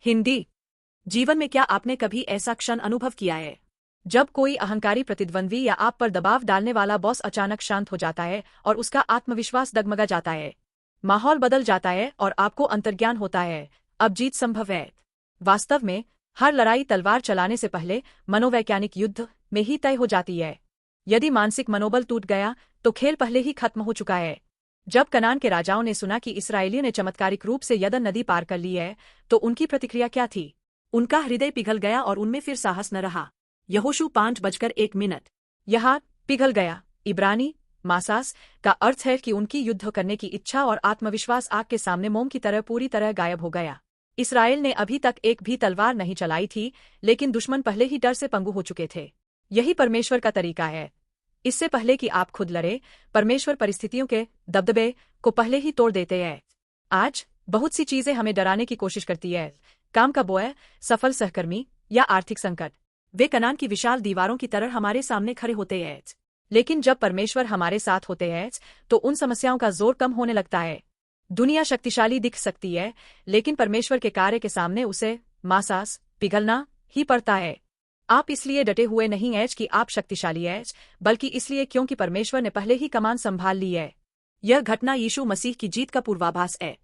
हिंदी। जीवन में क्या आपने कभी ऐसा क्षण अनुभव किया है जब कोई अहंकारी प्रतिद्वंद्वी या आप पर दबाव डालने वाला बॉस अचानक शांत हो जाता है और उसका आत्मविश्वास डगमगा जाता है, माहौल बदल जाता है और आपको अंतर्ज्ञान होता है, अब जीत संभव है। वास्तव में हर लड़ाई तलवार चलाने से पहले मनोवैज्ञानिक युद्ध में ही तय हो जाती है। यदि मानसिक मनोबल टूट गया तो खेल पहले ही खत्म हो चुका है। जब कनान के राजाओं ने सुना कि इस्राएलियों ने चमत्कारिक रूप से यरदन नदी पार कर ली है, तो उनकी प्रतिक्रिया क्या थी? उनका हृदय पिघल गया और उनमें फिर साहस न रहा। यहोशू 5:1 यहाँ पिघल गया इब्रानी मासास का अर्थ है कि उनकी युद्ध करने की इच्छा और आत्मविश्वास आग के सामने मोम की तरह पूरी तरह गायब हो गया। इस्राएल ने अभी तक एक भी तलवार नहीं चलाई थी, लेकिन दुश्मन पहले ही डर से पंगु हो चुके थे। यही परमेश्वर का तरीका है। इससे पहले कि आप खुद लड़े, परमेश्वर परिस्थितियों के दबदबे को पहले ही तोड़ देते हैं। आज बहुत सी चीजें हमें डराने की कोशिश करती है, काम का बोझ, सफल सहकर्मी या आर्थिक संकट। वे कनान की विशाल दीवारों की तरह हमारे सामने खड़े होते हैं, लेकिन जब परमेश्वर हमारे साथ होते हैं तो उन समस्याओं का जोर कम होने लगता है। दुनिया शक्तिशाली दिख सकती है, लेकिन परमेश्वर के कार्य के सामने उसे मासास पिघलना ही पड़ता है। आप इसलिए डटे हुए नहीं हैं कि आप शक्तिशाली हैं, बल्कि इसलिए क्योंकि परमेश्वर ने पहले ही कमान संभाल ली है। यह घटना यीशु मसीह की जीत का पूर्वाभास है।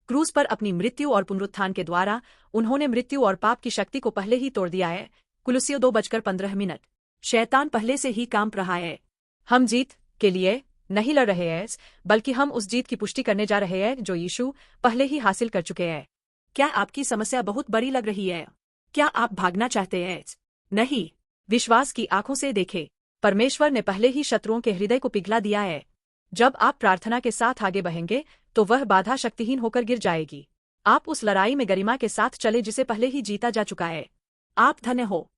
क्रूस पर अपनी मृत्यु और पुनरुत्थान के द्वारा उन्होंने मृत्यु और पाप की शक्ति को पहले ही तोड़ दिया है। कुलुसियों 2:15। शैतान पहले से ही काम रहा है। हम जीत के लिए नहीं लड़ रहे हैं, बल्कि हम उस जीत की पुष्टि करने जा रहे हैं जो यीशु पहले ही हासिल कर चुके हैं। क्या आपकी समस्या बहुत बड़ी लग रही है? क्या आप भागना चाहते हैं? नहीं, विश्वास की आंखों से देखें। परमेश्वर ने पहले ही शत्रुओं के हृदय को पिघला दिया है। जब आप प्रार्थना के साथ आगे बढ़ेंगे तो वह बाधा शक्तिहीन होकर गिर जाएगी। आप उस लड़ाई में गरिमा के साथ चले जिसे पहले ही जीता जा चुका है। आप धन्य हो।